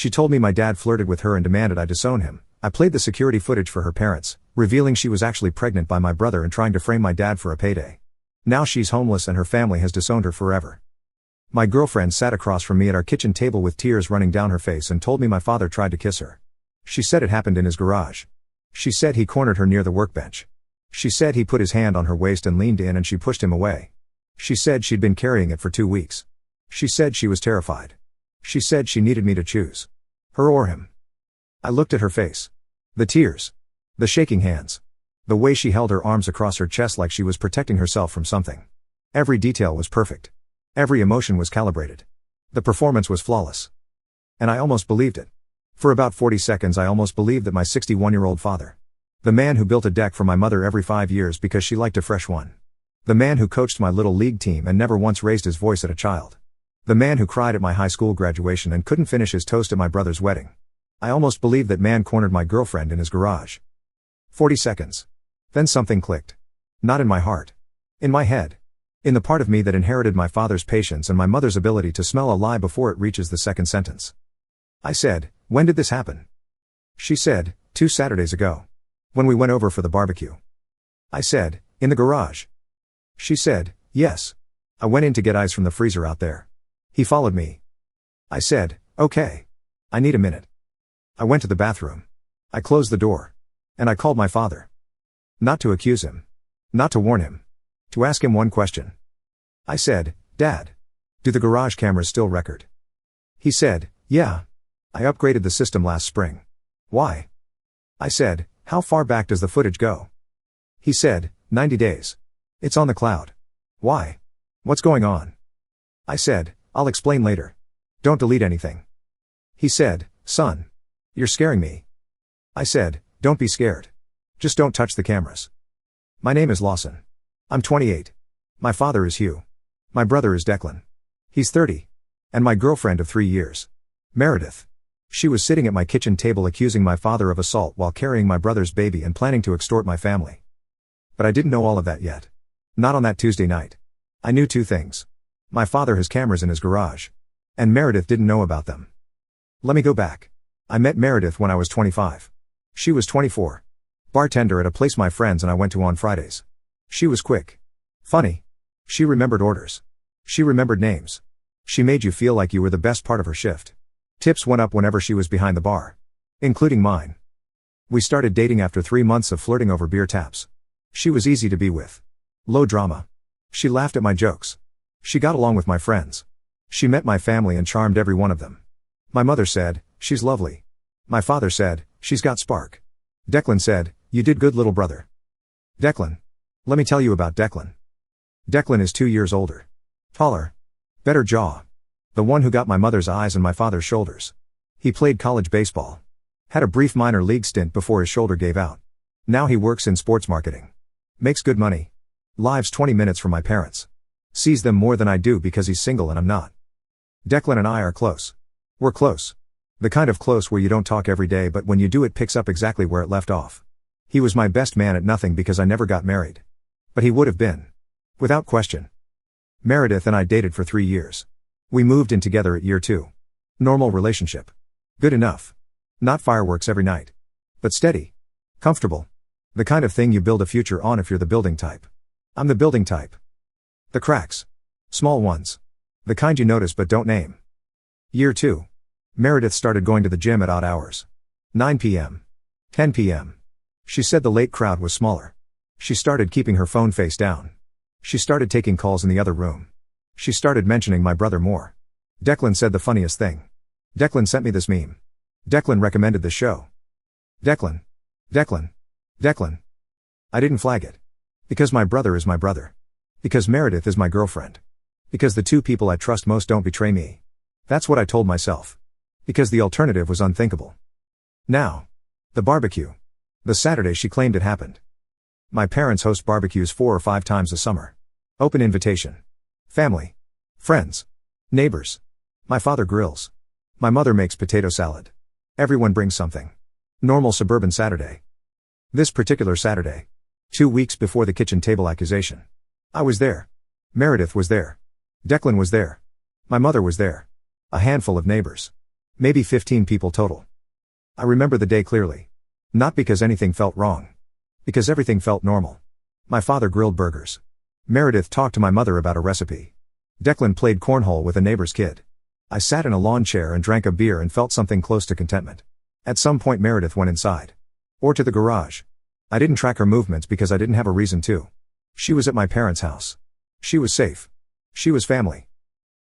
She told me my dad flirted with her and demanded I disown him. I played the security footage for her parents, revealing she was actually pregnant by my brother and trying to frame my dad for a payday. Now she's homeless and her family has disowned her forever. My girlfriend sat across from me at our kitchen table with tears running down her face and told me my father tried to kiss her. She said it happened in his garage. She said he cornered her near the workbench. She said he put his hand on her waist and leaned in and she pushed him away. She said she'd been carrying it for 2 weeks. She said she was terrified. She said she needed me to choose her or him. I looked at her face. The tears. The shaking hands. The way she held her arms across her chest like she was protecting herself from something. Every detail was perfect. Every emotion was calibrated. The performance was flawless. And I almost believed it. For about 40 seconds I almost believed that my 61-year-old father. The man who built a deck for my mother every 5 years because she liked a fresh one. The man who coached my little league team and never once raised his voice at a child. The man who cried at my high school graduation and couldn't finish his toast at my brother's wedding. I almost believed that man cornered my girlfriend in his garage. 40 seconds. Then something clicked. Not in my heart. In my head. In the part of me that inherited my father's patience and my mother's ability to smell a lie before it reaches the second sentence. I said, "When did this happen?" She said, 2 Saturdays ago. When we went over for the barbecue. I said, "In the garage?" She said, "Yes. I went in to get ice from the freezer out there. He followed me." I said, "Okay. I need a minute." I went to the bathroom. I closed the door. And I called my father. Not to accuse him. Not to warn him. To ask him one question. I said, "Dad. Do the garage cameras still record?" He said, "Yeah. I upgraded the system last spring." "Why?" I said, "How far back does the footage go?" He said, 90 days. It's on the cloud. Why? What's going on? I said, "I'll explain later. Don't delete anything." He said, "Son. You're scaring me." I said, "Don't be scared. Just don't touch the cameras." My name is Lawson. I'm 28. My father is Hugh. My brother is Declan. He's 30. And my girlfriend of 3 years. Meredith. She was sitting at my kitchen table accusing my father of assault while carrying my brother's baby and planning to extort my family. But I didn't know all of that yet. Not on that Tuesday night. I knew 2 things. My father has cameras in his garage. And Meredith didn't know about them. Let me go back. I met Meredith when I was 25. She was 24. Bartender at a place my friends and I went to on Fridays. She was quick. Funny. She remembered orders. She remembered names. She made you feel like you were the best part of her shift. Tips went up whenever she was behind the bar. Including mine. We started dating after 3 months of flirting over beer taps. She was easy to be with. Low drama. She laughed at my jokes. She got along with my friends. She met my family and charmed every one of them. My mother said, "She's lovely." My father said, "She's got spark." Declan said, "You did good, little brother." Declan. Let me tell you about Declan. Declan is 2 years older. Taller. Better jaw. The one who got my mother's eyes and my father's shoulders. He played college baseball. Had a brief minor league stint before his shoulder gave out. Now he works in sports marketing. Makes good money. Lives 20 minutes from my parents. Sees them more than I do because he's single and I'm not. Declan and I are close. We're close. The kind of close where you don't talk every day but when you do it picks up exactly where it left off. He was my best man at nothing because I never got married. But he would have been. Without question. Meredith and I dated for 3 years. We moved in together at year 2. Normal relationship. Good enough. Not fireworks every night. But steady. Comfortable. The kind of thing you build a future on if you're the building type. I'm the building type. The cracks. Small ones. The kind you notice but don't name. Year 2. Meredith started going to the gym at odd hours. 9 p.m. 10 p.m. She said the late crowd was smaller. She started keeping her phone face down. She started taking calls in the other room. She started mentioning my brother more. Declan said the funniest thing. Declan sent me this meme. Declan recommended the show. Declan. Declan. Declan. I didn't flag it. Because my brother is my brother. Because Meredith is my girlfriend. Because the 2 people I trust most don't betray me. That's what I told myself. Because the alternative was unthinkable. Now. The barbecue. The Saturday she claimed it happened. My parents host barbecues 4 or 5 times a summer. Open invitation. Family. Friends. Neighbors. My father grills. My mother makes potato salad. Everyone brings something. Normal suburban Saturday. This particular Saturday. 2 weeks before the kitchen table accusation. I was there. Meredith was there. Declan was there. My mother was there. A handful of neighbors. Maybe 15 people total. I remember the day clearly. Not because anything felt wrong. Because everything felt normal. My father grilled burgers. Meredith talked to my mother about a recipe. Declan played cornhole with a neighbor's kid. I sat in a lawn chair and drank a beer and felt something close to contentment. At some point Meredith went inside. Or to the garage. I didn't track her movements because I didn't have a reason to. She was at my parents' house. She was safe. She was family.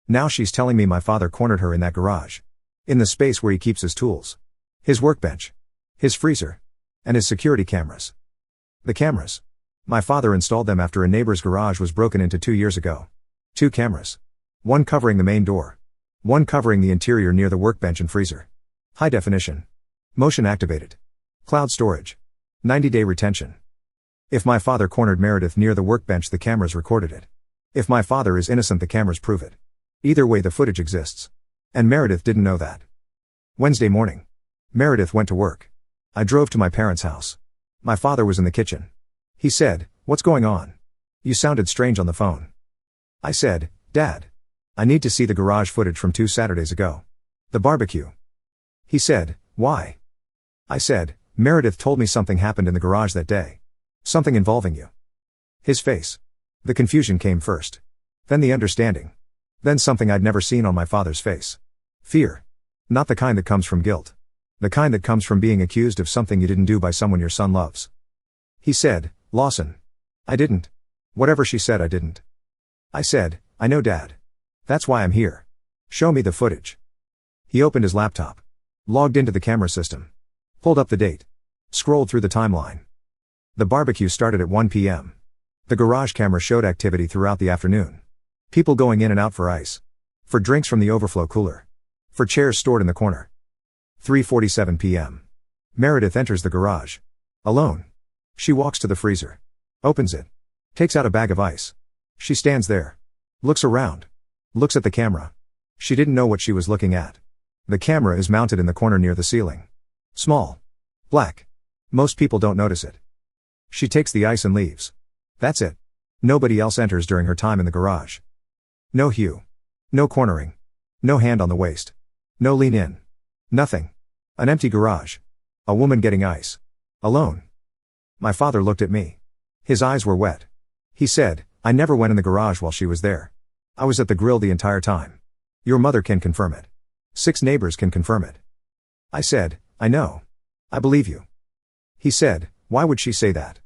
Now she's telling me my father cornered her in that garage. In the space where he keeps his tools. His workbench. His freezer. And his security cameras. The cameras. My father installed them after a neighbor's garage was broken into 2 years ago. 2 cameras. One covering the main door. One covering the interior near the workbench and freezer. High definition. Motion activated. Cloud storage. 90-day retention. If my father cornered Meredith near the workbench, the cameras recorded it. If my father is innocent, the cameras prove it. Either way, the footage exists. And Meredith didn't know that. Wednesday morning. Meredith went to work. I drove to my parents' house. My father was in the kitchen. He said, "What's going on? You sounded strange on the phone." I said, "Dad. I need to see the garage footage from 2 Saturdays ago. The barbecue." He said, "Why?" I said, "Meredith told me something happened in the garage that day. Something involving you." His face. The confusion came first. Then the understanding. Then something I'd never seen on my father's face. Fear. Not the kind that comes from guilt. The kind that comes from being accused of something you didn't do by someone your son loves. He said, "Lawson. I didn't. Whatever she said, I didn't." I said, "I know, Dad. That's why I'm here. Show me the footage." He opened his laptop. Logged into the camera system. Pulled up the date. Scrolled through the timeline. The barbecue started at 1 p.m. The garage camera showed activity throughout the afternoon. People going in and out for ice. For drinks from the overflow cooler. For chairs stored in the corner. 3:47 p.m. Meredith enters the garage. Alone. She walks to the freezer. Opens it. Takes out a bag of ice. She stands there. Looks around. Looks at the camera. She didn't know what she was looking at. The camera is mounted in the corner near the ceiling. Small. Black. Most people don't notice it. She takes the ice and leaves. That's it. Nobody else enters during her time in the garage. No hue. No cornering. No hand on the waist. No lean in. Nothing. An empty garage. A woman getting ice. Alone. My father looked at me. His eyes were wet. He said, "I never went in the garage while she was there. I was at the grill the entire time. Your mother can confirm it. 6 neighbors can confirm it." I said, "I know. I believe you." He said, "Why would she say that?"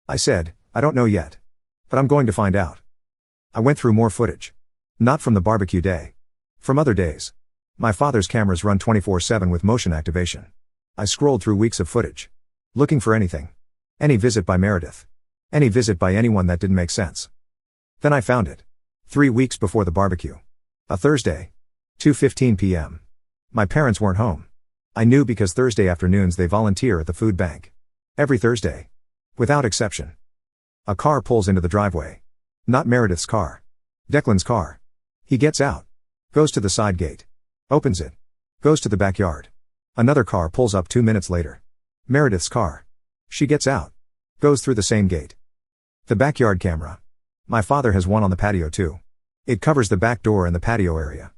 I said, "I don't know yet. But I'm going to find out." I went through more footage. Not from the barbecue day. From other days. My father's cameras run 24/7 with motion activation. I scrolled through weeks of footage. Looking for anything. Any visit by Meredith. Any visit by anyone that didn't make sense. Then I found it. 3 weeks before the barbecue. A Thursday. 2:15 p.m. My parents weren't home. I knew because Thursday afternoons they volunteer at the food bank. Every Thursday. Without exception. A car pulls into the driveway. Not Meredith's car. Declan's car. He gets out. Goes to the side gate. Opens it. Goes to the backyard. Another car pulls up 2 minutes later. Meredith's car. She gets out. Goes through the same gate. The backyard camera. My father has one on the patio too. It covers the back door and the patio area.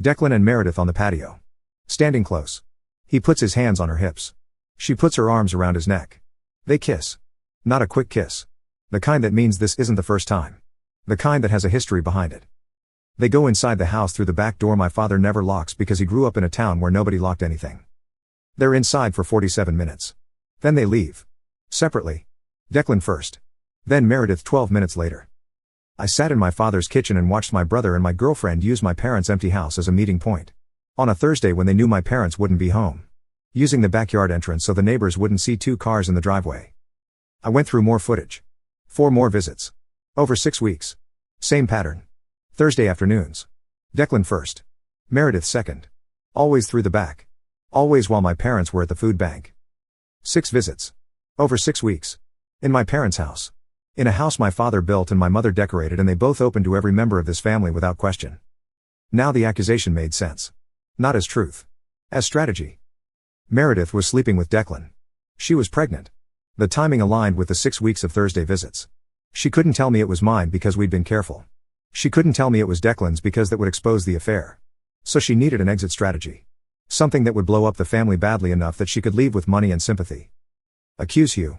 Declan and Meredith on the patio. Standing close. He puts his hands on her hips. She puts her arms around his neck. They kiss. Not a quick kiss. The kind that means this isn't the first time. The kind that has a history behind it. They go inside the house through the back door my father never locks because he grew up in a town where nobody locked anything. They're inside for 47 minutes. Then they leave. Separately. Declan first. Then Meredith 12 minutes later. I sat in my father's kitchen and watched my brother and my girlfriend use my parents' empty house as a meeting point. On a Thursday when they knew my parents wouldn't be home. Using the backyard entrance so the neighbors wouldn't see 2 cars in the driveway. I went through more footage. 4 more visits. Over 6 weeks. Same pattern. Thursday afternoons. Declan first. Meredith second. Always through the back. Always while my parents were at the food bank. 6 visits. Over 6 weeks. In my parents' house. In a house my father built and my mother decorated, and they both open to every member of this family without question. Now the accusation made sense. Not as truth. As strategy. Meredith was sleeping with Declan. She was pregnant. The timing aligned with the 6 weeks of Thursday visits. She couldn't tell me it was mine because we'd been careful. She couldn't tell me it was Declan's because that would expose the affair. So she needed an exit strategy. Something that would blow up the family badly enough that she could leave with money and sympathy. Accuse Hugh.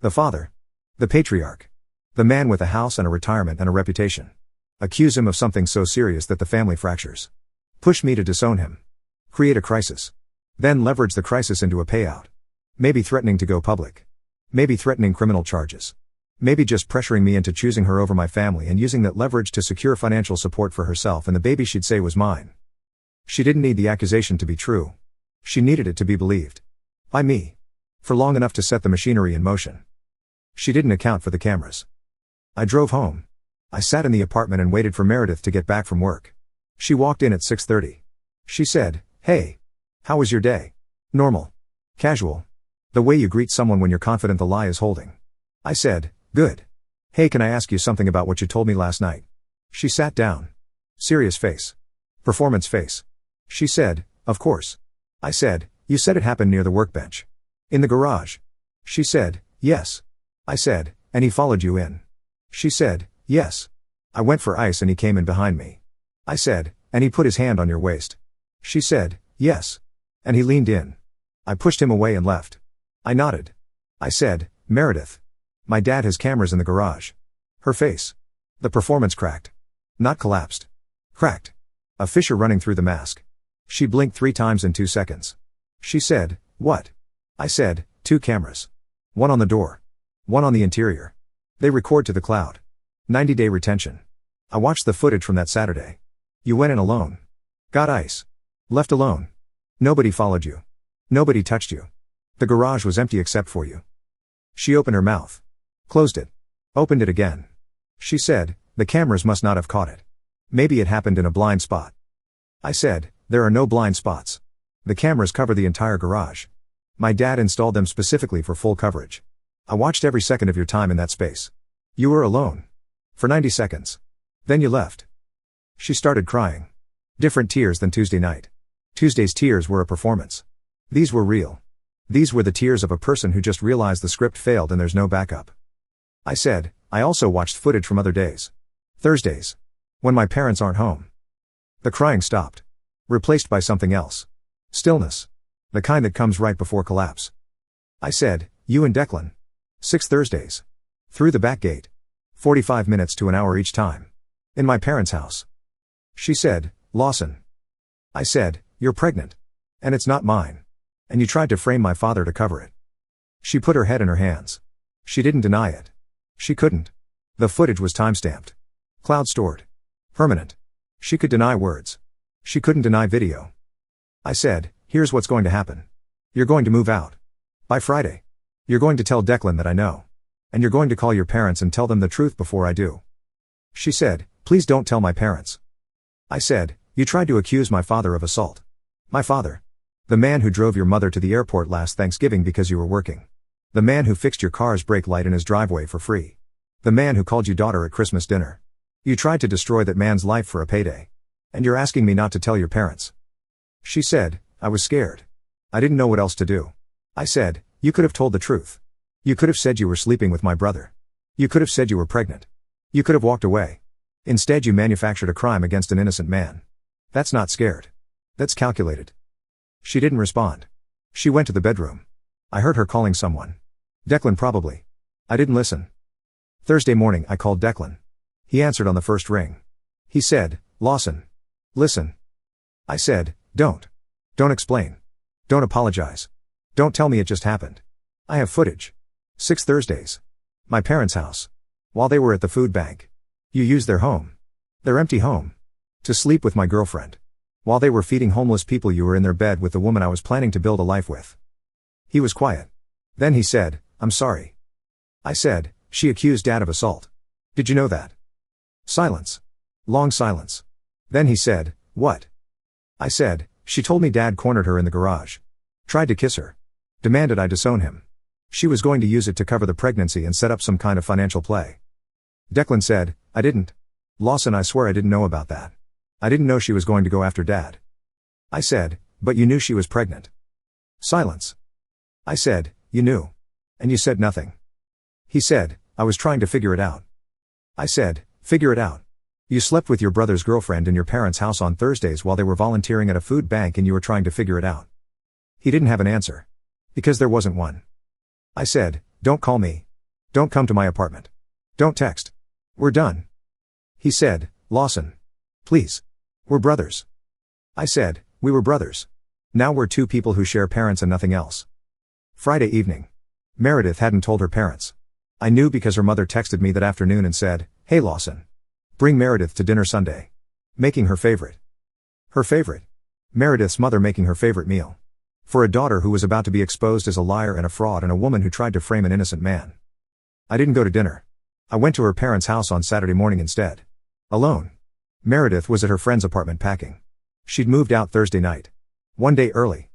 The father. The patriarch. The man with a house and a retirement and a reputation. Accuse him of something so serious that the family fractures. Push me to disown him. Create a crisis. Then leverage the crisis into a payout. Maybe threatening to go public. Maybe threatening criminal charges. Maybe just pressuring me into choosing her over my family and using that leverage to secure financial support for herself and the baby she'd say was mine. She didn't need the accusation to be true. She needed it to be believed. By me. For long enough to set the machinery in motion. She didn't account for the cameras. I drove home. I sat in the apartment and waited for Meredith to get back from work. She walked in at 6:30. She said, "Hey. How was your day?" "Normal. Casual. The way you greet someone when you're confident the lie is holding." I said, "Good. Hey, can I ask you something about what you told me last night?" She sat down. Serious face. Performance face. She said, "Of course." I said, "You said it happened near the workbench. In the garage." She said, "Yes." I said, "And he followed you in?" She said, "Yes. I went for ice and he came in behind me." I said, "And he put his hand on your waist?" She said, "Yes. And he leaned in." I pushed him away and left. I nodded. I said, "Meredith. My dad has cameras in the garage." Her face. The performance cracked. Not collapsed. Cracked. A fissure running through the mask. She blinked 3 times in 2 seconds. She said, "What?" I said, 2 cameras. One on the door. One on the interior. They record to the cloud. 90-day retention. I watched the footage from that Saturday. You went in alone. Got ice. Left alone. Nobody followed you. Nobody touched you. The garage was empty except for you. She opened her mouth. Closed it. Opened it again. She said, "The cameras must not have caught it. Maybe it happened in a blind spot." I said, "There are no blind spots. The cameras cover the entire garage. My dad installed them specifically for full coverage. I watched every second of your time in that space. You were alone. For 90 seconds. Then you left." She started crying. Different tears than Tuesday night. Tuesday's tears were a performance. These were real. These were the tears of a person who just realized the script failed and there's no backup. I said, "I also watched footage from other days. Thursdays. When my parents aren't home." The crying stopped. Replaced by something else. Stillness. The kind that comes right before collapse. I said, "You and Declan. 6 Thursdays. Through the back gate. 45 minutes to an hour each time. In my parents' house." She said, "Lawson." I said, "You're pregnant. And it's not mine. And you tried to frame my father to cover it." She put her head in her hands. She didn't deny it. She couldn't. The footage was timestamped. Cloud stored. Permanent. She could deny words. She couldn't deny video. I said, "Here's what's going to happen. You're going to move out. By Friday. You're going to tell Declan that I know. And you're going to call your parents and tell them the truth before I do." She said, "Please don't tell my parents." I said, "You tried to accuse my father of assault." My father. The man who drove your mother to the airport last Thanksgiving because you were working. The man who fixed your car's brake light in his driveway for free. The man who called you daughter at Christmas dinner. You tried to destroy that man's life for a payday. And you're asking me not to tell your parents. She said, "I was scared. I didn't know what else to do." I said, "You could have told the truth. You could have said you were sleeping with my brother. You could have said you were pregnant. You could have walked away. Instead you manufactured a crime against an innocent man. That's not scared. That's calculated." She didn't respond. She went to the bedroom. I heard her calling someone. Declan probably. I didn't listen. Thursday morning I called Declan. He answered on the first ring. He said, "Lawson. Listen." I said, Don't explain. Don't apologize. Don't tell me it just happened. I have footage. 6 Thursdays. My parents' house. While they were at the food bank. You used their home. Their empty home. To sleep with my girlfriend. While they were feeding homeless people you were in their bed with the woman I was planning to build a life with. He was quiet. Then he said, "I'm sorry." I said, "She accused Dad of assault. Did you know that?" Silence. Long silence. Then he said, "What?" I said, "She told me Dad cornered her in the garage. Tried to kiss her. Demanded I disown him. She was going to use it to cover the pregnancy and set up some kind of financial play." Declan said, "I didn't. Lawson, I swear I didn't know about that. I didn't know she was going to go after Dad." I said, "But you knew she was pregnant." Silence. I said, "You knew. And you said nothing." He said, "I was trying to figure it out." I said, "Figure it out. You slept with your brother's girlfriend in your parents' house on Thursdays while they were volunteering at a food bank and you were trying to figure it out. He didn't have an answer. Because there wasn't one. I said, don't call me. Don't come to my apartment. Don't text. We're done. He said, Lawson. Please. We're brothers. I said, we were brothers. Now we're two people who share parents and nothing else. Friday evening. Meredith hadn't told her parents. I knew because her mother texted me that afternoon and said, hey Lawson. Bring Meredith to dinner Sunday. Making her favorite. Her favorite. Meredith's mother making her favorite meal. For a daughter who was about to be exposed as a liar and a fraud and a woman who tried to frame an innocent man. I didn't go to dinner. I went to her parents' house on Saturday morning instead. Alone. Meredith was at her friend's apartment packing. She'd moved out Thursday night. One day early.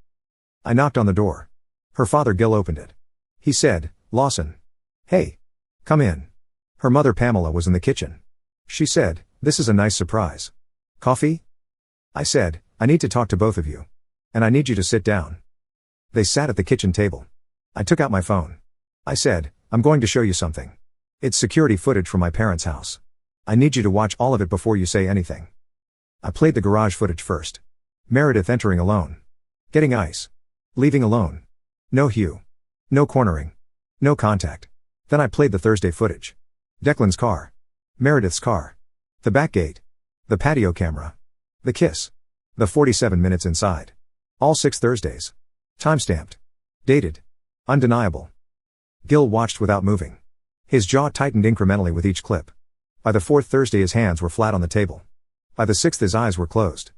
I knocked on the door. Her father Gil opened it. He said, Lawson. Hey. Come in. Her mother Pamela was in the kitchen. She said, this is a nice surprise. Coffee? I said, I need to talk to both of you. And I need you to sit down. They sat at the kitchen table. I took out my phone. I said, I'm going to show you something. It's security footage from my parents' house. I need you to watch all of it before you say anything. I played the garage footage first. Meredith entering alone. Getting ice. Leaving alone. No hue. No cornering. No contact. Then I played the Thursday footage. Declan's car. Meredith's car. The back gate. The patio camera. The kiss. The 47 minutes inside. All 6 Thursdays. Timestamped. Dated. Undeniable. Gil watched without moving. His jaw tightened incrementally with each clip. By the 4th Thursday his hands were flat on the table. By the 6th his eyes were closed.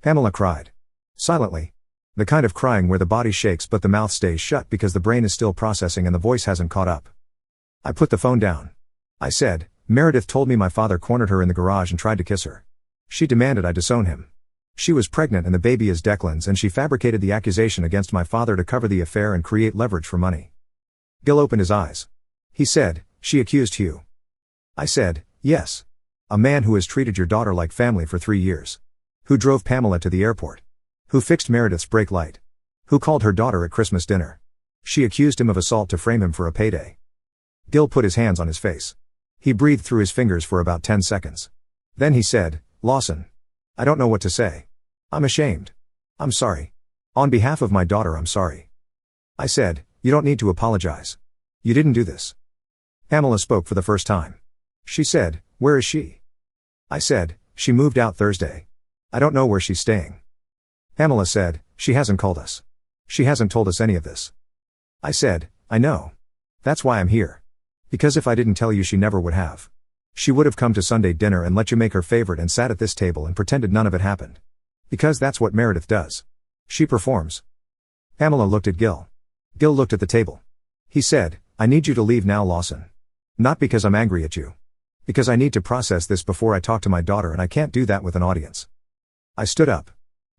Pamela cried. Silently. The kind of crying where the body shakes but the mouth stays shut because the brain is still processing and the voice hasn't caught up. I put the phone down. I said, Meredith told me my father cornered her in the garage and tried to kiss her. She demanded I disown him. She was pregnant and the baby is Declan's and she fabricated the accusation against my father to cover the affair and create leverage for money. Gil opened his eyes. He said, she accused Hugh. I said, yes. A man who has treated your daughter like family for 3 years. Who drove Pamela to the airport. Who fixed Meredith's brake light. Who called her daughter at Christmas dinner. She accused him of assault to frame him for a payday. Gil put his hands on his face. He breathed through his fingers for about 10 seconds. Then he said, Lawson. I don't know what to say. I'm ashamed. I'm sorry. On behalf of my daughter I'm sorry. I said, you don't need to apologize. You didn't do this. Pamela spoke for the first time. She said, where is she? I said, she moved out Thursday. I don't know where she's staying. Pamela said, she hasn't called us. She hasn't told us any of this. I said, I know. That's why I'm here. Because if I didn't tell you she never would have. She would have come to Sunday dinner and let you make her favorite and sat at this table and pretended none of it happened. Because that's what Meredith does. She performs. Pamela looked at Gil. Gil looked at the table. He said, I need you to leave now, Lawson. Not because I'm angry at you. Because I need to process this before I talk to my daughter and I can't do that with an audience. I stood up.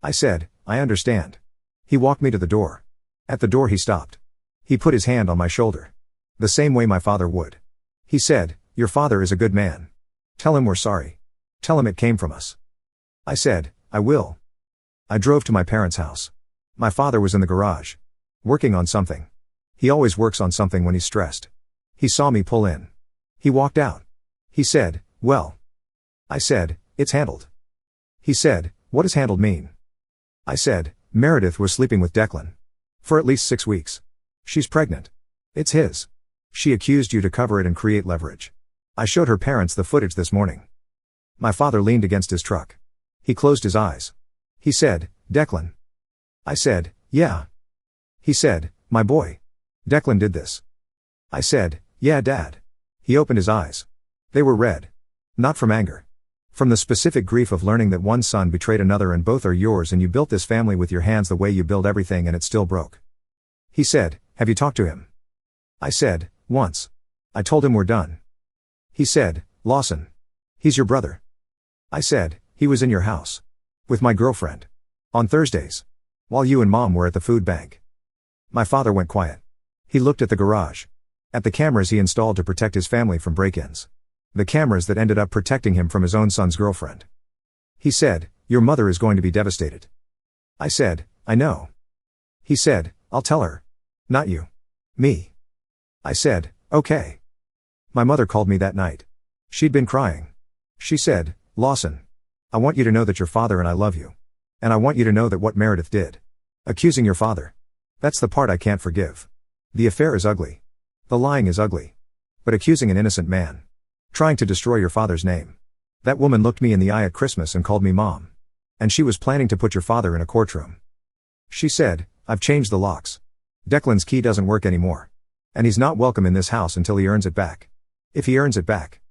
I said, I understand. He walked me to the door. At the door he stopped. He put his hand on my shoulder. The same way my father would. He said, your father is a good man. Tell him we're sorry. Tell him it came from us. I said, I will. I drove to my parents' house. My father was in the garage. Working on something. He always works on something when he's stressed. He saw me pull in. He walked out. He said, well. I said, it's handled. He said, what does handled mean? I said, Meredith was sleeping with Declan. For at least 6 weeks. She's pregnant. It's his. She accused you to cover it and create leverage. I showed her parents the footage this morning. My father leaned against his truck. He closed his eyes. He said, Declan. I said, yeah. He said, my boy. Declan did this. I said, yeah, Dad. He opened his eyes. They were red. Not from anger. From the specific grief of learning that one son betrayed another and both are yours and you built this family with your hands the way you build everything and it still broke. He said, have you talked to him? I said, once. I told him we're done. He said, Lawson. He's your brother. I said, he was in your house. With my girlfriend. On Thursdays. While you and Mom were at the food bank. My father went quiet. He looked at the garage. At the cameras he installed to protect his family from break-ins. The cameras that ended up protecting him from his own son's girlfriend. He said, your mother is going to be devastated. I said, I know. He said, I'll tell her. Not you. Me. I said, okay. My mother called me that night. She'd been crying. She said, Lawson. I want you to know that your father and I love you. And I want you to know that what Meredith did. Accusing your father. That's the part I can't forgive. The affair is ugly. The lying is ugly. But accusing an innocent man. Trying to destroy your father's name. That woman looked me in the eye at Christmas and called me mom. And she was planning to put your father in a courtroom. She said, I've changed the locks. Declan's key doesn't work anymore. And he's not welcome in this house until he earns it back. If he earns it back.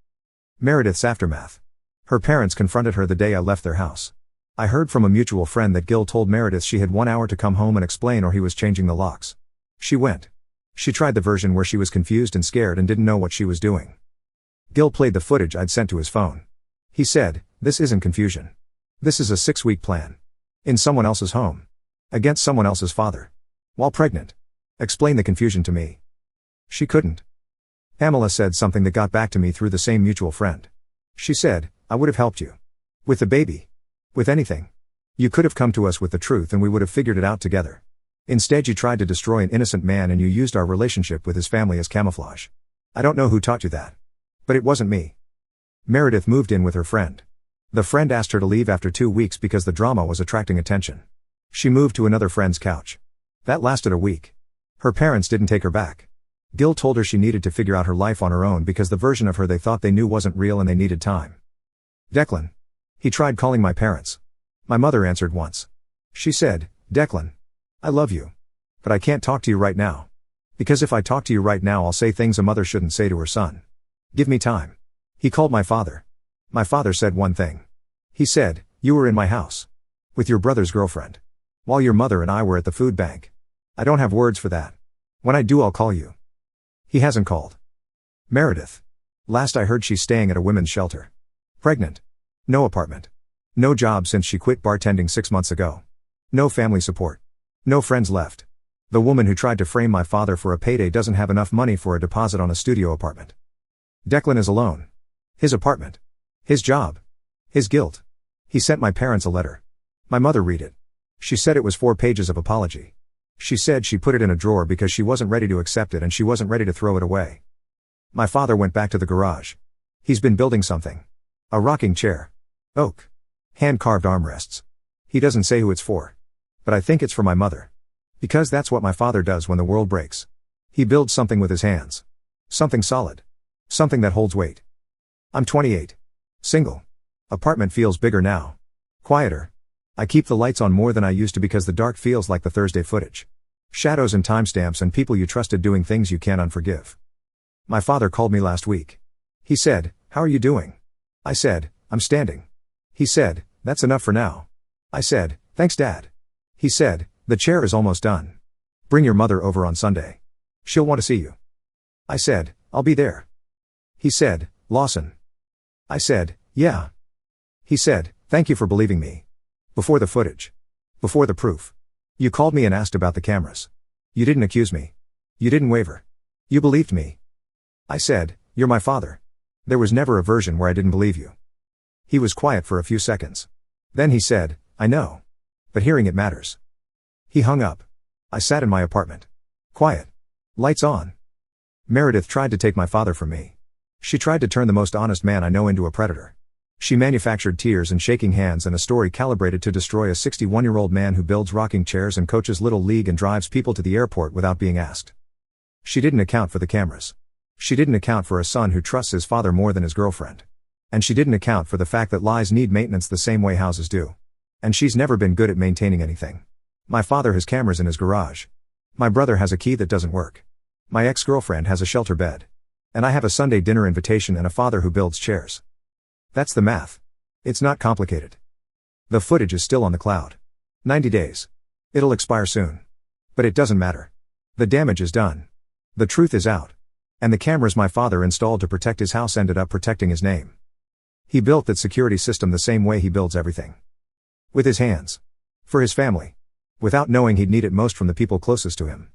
Meredith's aftermath. Her parents confronted her the day I left their house. I heard from a mutual friend that Gil told Meredith she had 1 hour to come home and explain or he was changing the locks. She went. She tried the version where she was confused and scared and didn't know what she was doing. Gil played the footage I'd sent to his phone. He said, this isn't confusion. This is a 6-week plan. In someone else's home. Against someone else's father. While pregnant. Explain the confusion to me. She couldn't. Pamela said something that got back to me through the same mutual friend. She said, I would have helped you. With the baby. With anything. You could have come to us with the truth and we would have figured it out together. Instead you tried to destroy an innocent man and you used our relationship with his family as camouflage. I don't know who taught you that. But it wasn't me. Meredith moved in with her friend. The friend asked her to leave after 2 weeks because the drama was attracting attention. She moved to another friend's couch. That lasted a week. Her parents didn't take her back. Gil told her she needed to figure out her life on her own because the version of her they thought they knew wasn't real and they needed time. Declan. He tried calling my parents. My mother answered once. She said, Declan. I love you. But I can't talk to you right now. Because if I talk to you right now I'll say things a mother shouldn't say to her son. Give me time. He called my father. My father said one thing. He said, you were in my house. With your brother's girlfriend. While your mother and I were at the food bank. I don't have words for that. When I do I'll call you. He hasn't called. Meredith. Last I heard she's staying at a women's shelter. Pregnant. No apartment. No job since she quit bartending 6 months ago. No family support. No friends left. The woman who tried to frame my father for a payday doesn't have enough money for a deposit on a studio apartment. Declan is alone. His apartment. His job. His guilt. He sent my parents a letter. My mother read it. She said it was 4 pages of apology. She said she put it in a drawer because she wasn't ready to accept it and she wasn't ready to throw it away. My father went back to the garage. He's been building something. A rocking chair. Oak. Hand-carved armrests. He doesn't say who it's for. But I think it's for my mother. Because that's what my father does when the world breaks. He builds something with his hands. Something solid. Something that holds weight. I'm 28. Single. Apartment feels bigger now. Quieter. I keep the lights on more than I used to because the dark feels like the Thursday footage. Shadows and timestamps and people you trusted doing things you can't unforgive. My father called me last week. He said, how are you doing? I said, I'm standing. He said, that's enough for now. I said, thanks Dad. He said, the chair is almost done. Bring your mother over on Sunday. She'll want to see you. I said, I'll be there. He said, Lawson. I said, yeah. He said, thank you for believing me. Before the footage. Before the proof. You called me and asked about the cameras. You didn't accuse me. You didn't waver. You believed me. I said, you're my father. There was never a version where I didn't believe you. He was quiet for a few seconds. Then he said, I know. But hearing it matters. He hung up. I sat in my apartment. Quiet. Lights on. Meredith tried to take my father from me. She tried to turn the most honest man I know into a predator. She manufactured tears and shaking hands and a story calibrated to destroy a 61-year-old man who builds rocking chairs and coaches Little League and drives people to the airport without being asked. She didn't account for the cameras. She didn't account for a son who trusts his father more than his girlfriend. And she didn't account for the fact that lies need maintenance the same way houses do. And she's never been good at maintaining anything. My father has cameras in his garage. My brother has a key that doesn't work. My ex-girlfriend has a shelter bed. And I have a Sunday dinner invitation and a father who builds chairs. That's the math. It's not complicated. The footage is still on the cloud. 90 days. It'll expire soon. But it doesn't matter. The damage is done. The truth is out. And the cameras my father installed to protect his house ended up protecting his name. He built that security system the same way he builds everything. With his hands. For his family. Without knowing he'd need it most from the people closest to him.